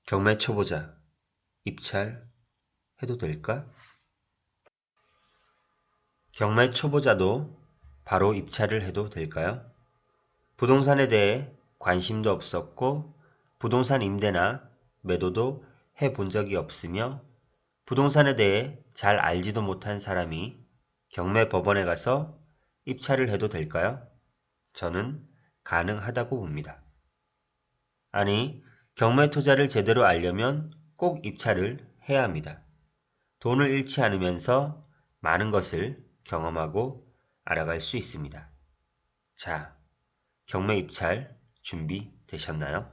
경매 초보자, 입찰해도 될까? 경매 초보자도 바로 입찰을 해도 될까요? 부동산에 대해 관심도 없었고 부동산 임대나 매도도 해본 적이 없으며 부동산에 대해 잘 알지도 못한 사람이 경매 법원에 가서 입찰을 해도 될까요? 저는 가능하다고 봅니다. 아니, 경매 투자를 제대로 알려면 꼭 입찰을 해야 합니다. 돈을 잃지 않으면서 많은 것을 경험하고 알아갈 수 있습니다. 자, 경매 입찰 준비되셨나요?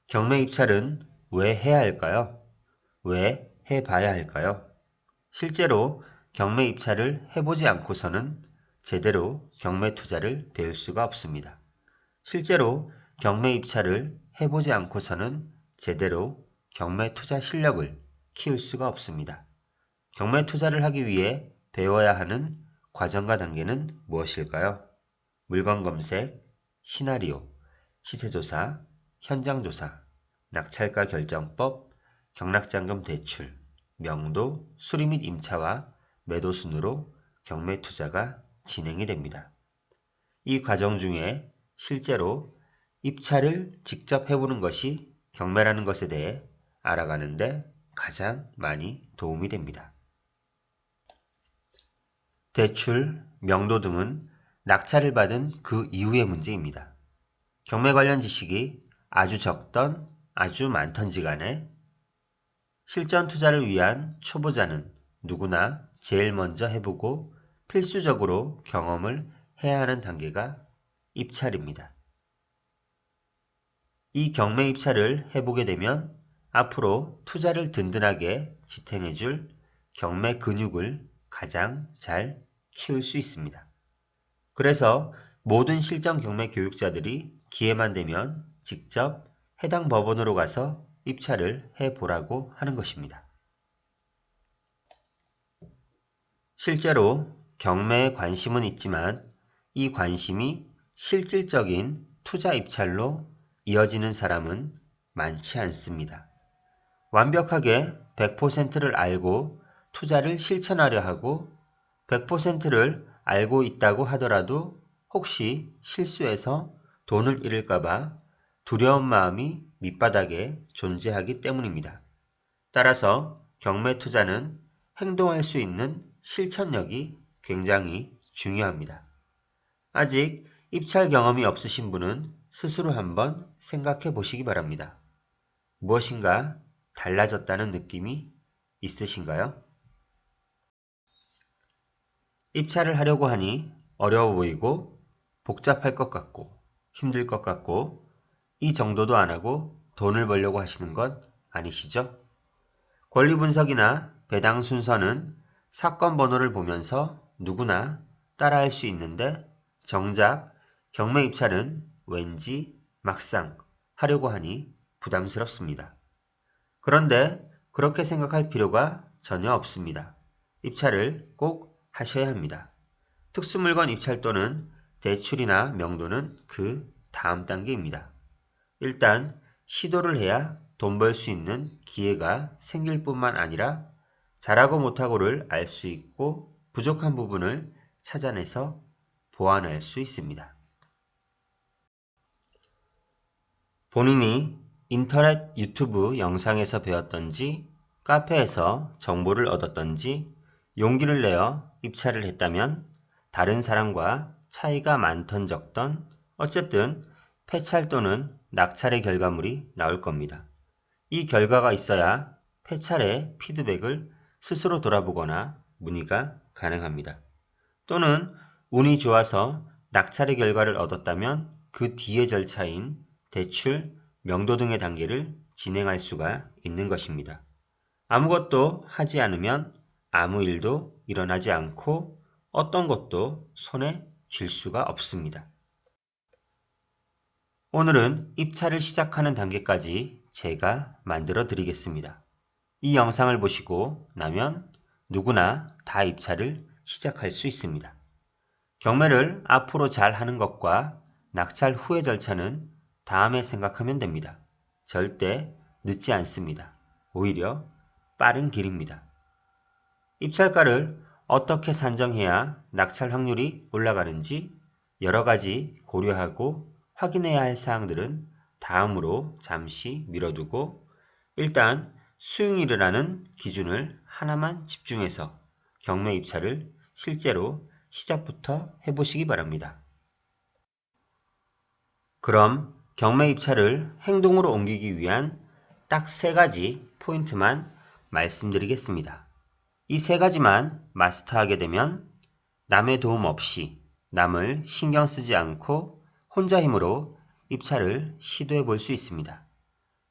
경매 입찰은 왜 해야 할까요? 왜 해봐야 할까요? 실제로 경매 입찰을 해보지 않고서는 제대로 경매 투자를 배울 수가 없습니다. 실제로 경매 입찰을 해보지 않고서는 제대로 경매 투자 실력을 키울 수가 없습니다. 경매 투자를 하기 위해 배워야 하는 과정과 단계는 무엇일까요? 물건 검색, 시나리오, 시세조사, 현장조사, 낙찰가 결정법, 경락잔금 대출, 명도, 수리 및 임차와 매도 순으로 경매 투자가 진행이 됩니다. 이 과정 중에 실제로 입찰을 직접 해보는 것이 경매라는 것에 대해 알아가는데 가장 많이 도움이 됩니다. 대출, 명도 등은 낙찰을 받은 그 이후의 문제입니다. 경매 관련 지식이 아주 적던 아주 많던지 간에 실전 투자를 위한 초보자는 누구나 제일 먼저 해보고 필수적으로 경험을 해야 하는 단계가 입찰입니다. 이 경매 입찰을 해보게 되면 앞으로 투자를 든든하게 지탱해줄 경매 근육을 가장 잘 키울 수 있습니다. 그래서 모든 실전 경매 교육자들이 기회만 되면 직접 해당 법원으로 가서 입찰을 해보라고 하는 것입니다. 실제로 경매에 관심은 있지만 이 관심이 실질적인 투자 입찰로 이어지는 사람은 많지 않습니다. 완벽하게 100%를 알고 투자를 실천하려 하고 100%를 알고 있다고 하더라도 혹시 실수해서 돈을 잃을까봐 두려운 마음이 밑바닥에 존재하기 때문입니다. 따라서 경매 투자는 행동할 수 있는 실천력이 굉장히 중요합니다. 아직 입찰 경험이 없으신 분은 스스로 한번 생각해 보시기 바랍니다. 무엇인가 달라졌다는 느낌이 있으신가요? 입찰을 하려고 하니 어려워 보이고 복잡할 것 같고 힘들 것 같고 이 정도도 안 하고 돈을 벌려고 하시는 건 아니시죠? 권리 분석이나 배당 순서는 사건 번호를 보면서 누구나 따라할 수 있는데 정작 경매 입찰은 왠지 막상 하려고 하니 부담스럽습니다. 그런데 그렇게 생각할 필요가 전혀 없습니다. 입찰을 꼭 하셔야 합니다. 특수물건 입찰 또는 대출이나 명도는 그 다음 단계입니다. 일단 시도를 해야 돈 벌 수 있는 기회가 생길 뿐만 아니라 잘하고 못하고를 알 수 있고 부족한 부분을 찾아내서 보완할 수 있습니다. 본인이 인터넷 유튜브 영상에서 배웠던지 카페에서 정보를 얻었던지 용기를 내어 입찰을 했다면 다른 사람과 차이가 많던 적던 어쨌든 폐찰 또는 낙찰의 결과물이 나올 겁니다. 이 결과가 있어야 폐찰의 피드백을 스스로 돌아보거나 문의가 가능합니다. 또는 운이 좋아서 낙찰의 결과를 얻었다면 그 뒤의 절차인 대출, 명도 등의 단계를 진행할 수가 있는 것입니다. 아무것도 하지 않으면 아무 일도 일어나지 않고 어떤 것도 손에 쥘 수가 없습니다. 오늘은 입찰을 시작하는 단계까지 제가 만들어 드리겠습니다. 이 영상을 보시고 나면 누구나 다 입찰을 시작할 수 있습니다. 경매를 앞으로 잘 하는 것과 낙찰 후의 절차는 다음에 생각하면 됩니다. 절대 늦지 않습니다. 오히려 빠른 길입니다. 입찰가를 어떻게 산정해야 낙찰 확률이 올라가는지 여러 가지 고려하고 확인해야 할 사항들은 다음으로 잠시 미뤄두고 일단 수용일이라는 기준을 하나만 집중해서 경매 입찰을 실제로 시작부터 해보시기 바랍니다. 그럼 경매 입찰을 행동으로 옮기기 위한 딱 3가지 포인트만 말씀드리겠습니다. 이 3가지만 마스터하게 되면 남의 도움 없이 남을 신경 쓰지 않고 혼자 힘으로 입찰을 시도해 볼 수 있습니다.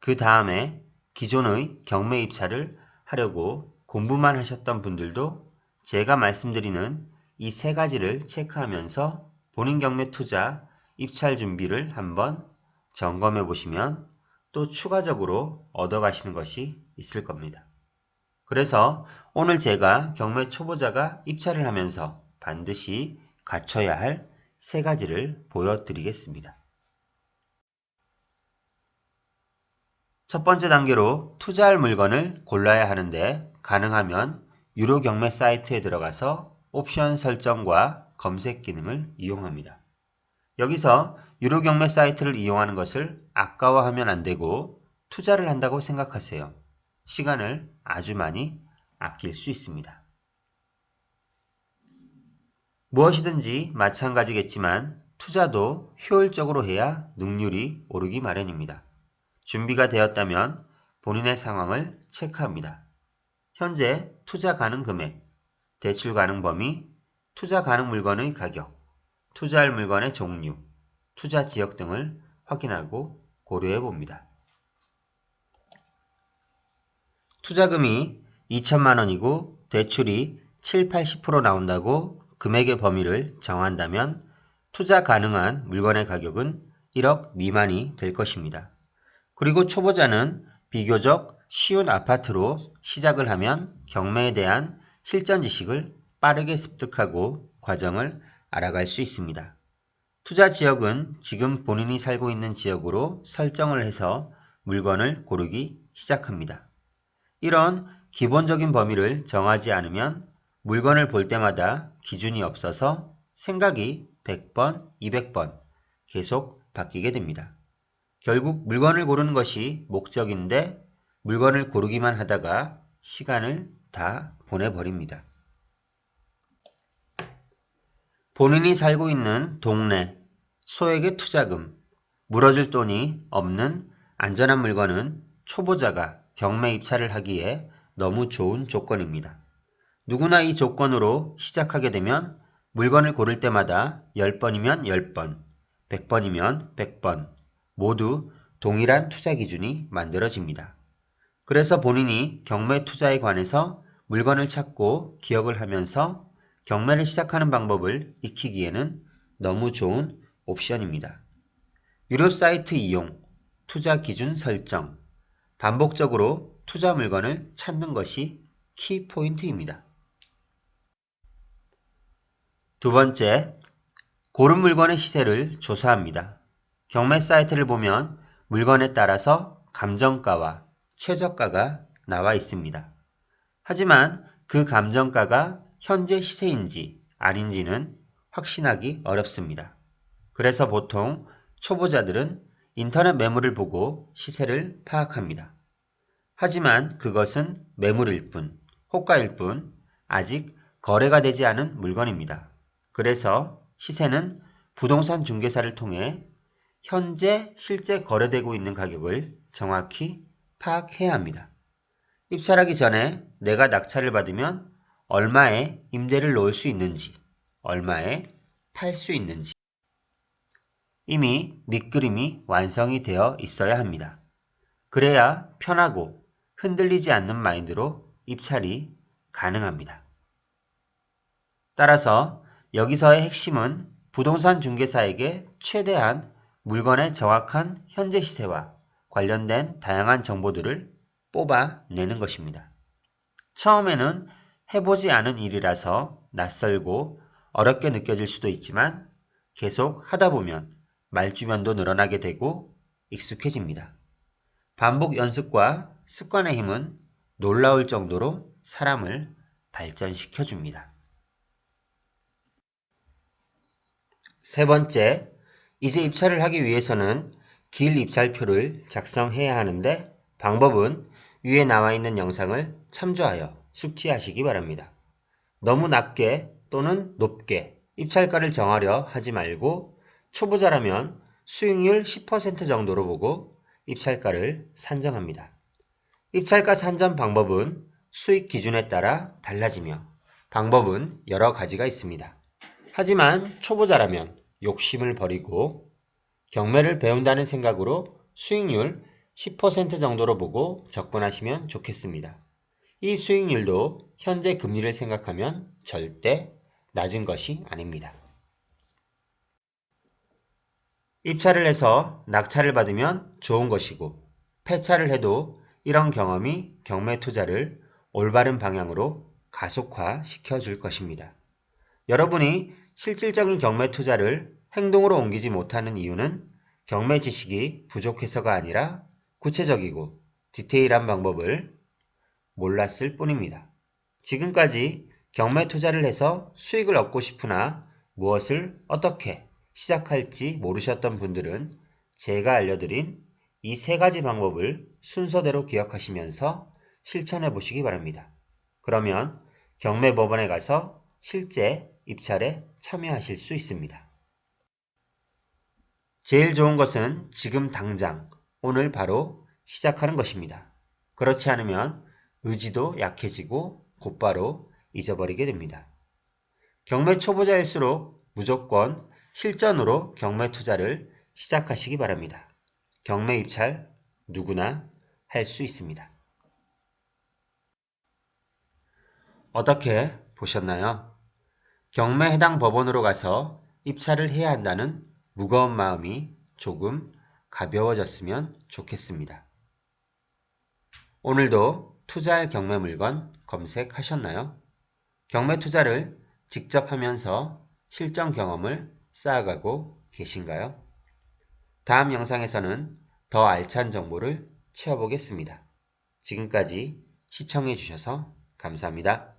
그 다음에 기존의 경매 입찰을 하려고 공부만 하셨던 분들도 제가 말씀드리는 이 3가지를 체크하면서 본인 경매 투자 입찰 준비를 한번 점검해 보시면 또 추가적으로 얻어가시는 것이 있을 겁니다. 그래서 오늘 제가 경매 초보자가 입찰을 하면서 반드시 갖춰야 할 3가지를 보여드리겠습니다. 첫 번째 단계로 투자할 물건을 골라야 하는데 가능하면 유료 경매 사이트에 들어가서 옵션 설정과 검색 기능을 이용합니다. 여기서 유료 경매 사이트를 이용하는 것을 아까워하면 안 되고 투자를 한다고 생각하세요. 시간을 아주 많이 아낄 수 있습니다. 무엇이든지 마찬가지겠지만 투자도 효율적으로 해야 능률이 오르기 마련입니다. 준비가 되었다면 본인의 상황을 체크합니다. 현재 투자 가능 금액, 대출 가능 범위, 투자 가능 물건의 가격, 투자할 물건의 종류, 투자 지역 등을 확인하고 고려해 봅니다. 투자금이 2천만 원이고 대출이 7, 80% 나온다고 금액의 범위를 정한다면 투자 가능한 물건의 가격은 1억 미만이 될 것입니다. 그리고 초보자는 비교적 쉬운 아파트로 시작을 하면 경매에 대한 실전 지식을 빠르게 습득하고 과정을 알아갈 수 있습니다. 투자 지역은 지금 본인이 살고 있는 지역으로 설정을 해서 물건을 고르기 시작합니다. 이런 기본적인 범위를 정하지 않으면 물건을 볼 때마다 기준이 없어서 생각이 100번, 200번 계속 바뀌게 됩니다. 결국 물건을 고르는 것이 목적인데 물건을 고르기만 하다가 시간을 다 보내버립니다. 본인이 살고 있는 동네, 소액의 투자금, 물어줄 돈이 없는 안전한 물건은 초보자가 경매 입찰을 하기에 너무 좋은 조건입니다. 누구나 이 조건으로 시작하게 되면 물건을 고를 때마다 10번이면 10번, 100번이면 100번 모두 동일한 투자 기준이 만들어집니다. 그래서 본인이 경매 투자에 관해서 물건을 찾고 기억을 하면서 경매를 시작하는 방법을 익히기에는 너무 좋은 옵션입니다. 유료 사이트 이용, 투자 기준 설정, 반복적으로 투자 물건을 찾는 것이 키 포인트입니다. 두 번째, 고른 물건의 시세를 조사합니다. 경매 사이트를 보면 물건에 따라서 감정가와 최저가가 나와 있습니다. 하지만 그 감정가가 현재 시세인지 아닌지는 확신하기 어렵습니다. 그래서 보통 초보자들은 인터넷 매물을 보고 시세를 파악합니다. 하지만 그것은 매물일 뿐, 호가일 뿐, 아직 거래가 되지 않은 물건입니다. 그래서 시세는 부동산 중개사를 통해 현재 실제 거래되고 있는 가격을 정확히 파악해야 합니다. 입찰하기 전에 내가 낙찰을 받으면 얼마에 임대를 놓을 수 있는지, 얼마에 팔 수 있는지 이미 밑그림이 완성이 되어 있어야 합니다. 그래야 편하고 흔들리지 않는 마인드로 입찰이 가능합니다. 따라서 여기서의 핵심은 부동산 중개사에게 최대한 물건의 정확한 현재 시세와 관련된 다양한 정보들을 뽑아내는 것입니다. 처음에는 해보지 않은 일이라서 낯설고 어렵게 느껴질 수도 있지만 계속 하다 보면 말주변도 늘어나게 되고 익숙해집니다. 반복 연습과 습관의 힘은 놀라울 정도로 사람을 발전시켜 줍니다. 세 번째, 이제 입찰을 하기 위해서는 길 입찰표를 작성해야 하는데 방법은 위에 나와 있는 영상을 참조하여 숙지하시기 바랍니다. 너무 낮게 또는 높게 입찰가를 정하려 하지 말고 초보자라면 수익률 10% 정도로 보고 입찰가를 산정합니다. 입찰가 산정 방법은 수익 기준에 따라 달라지며 방법은 여러 가지가 있습니다. 하지만 초보자라면 욕심을 버리고 경매를 배운다는 생각으로 수익률 10% 정도로 보고 접근하시면 좋겠습니다. 이 수익률도 현재 금리를 생각하면 절대 낮은 것이 아닙니다. 입찰을 해서 낙찰을 받으면 좋은 것이고 폐차를 해도 이런 경험이 경매 투자를 올바른 방향으로 가속화시켜 줄 것입니다. 여러분이 실질적인 경매 투자를 행동으로 옮기지 못하는 이유는 경매 지식이 부족해서가 아니라 구체적이고 디테일한 방법을 몰랐을 뿐입니다. 지금까지 경매 투자를 해서 수익을 얻고 싶으나 무엇을 어떻게 시작할지 모르셨던 분들은 제가 알려드린 이 세 가지 방법을 순서대로 기억하시면서 실천해 보시기 바랍니다. 그러면 경매법원에 가서 실제 입찰에 참여하실 수 있습니다. 제일 좋은 것은 지금 당장 오늘 바로 시작하는 것입니다. 그렇지 않으면 의지도 약해지고 곧바로 잊어버리게 됩니다. 경매 초보자일수록 무조건 실전으로 경매 투자를 시작하시기 바랍니다. 경매 입찰 누구나 할 수 있습니다. 어떻게 보셨나요? 경매 해당 법원으로 가서 입찰을 해야 한다는 무거운 마음이 조금 가벼워졌으면 좋겠습니다. 오늘도 투자할 경매 물건 검색하셨나요? 경매 투자를 직접 하면서 실전 경험을 쌓아가고 계신가요? 다음 영상에서는 더 알찬 정보를 채워보겠습니다. 지금까지 시청해 주셔서 감사합니다.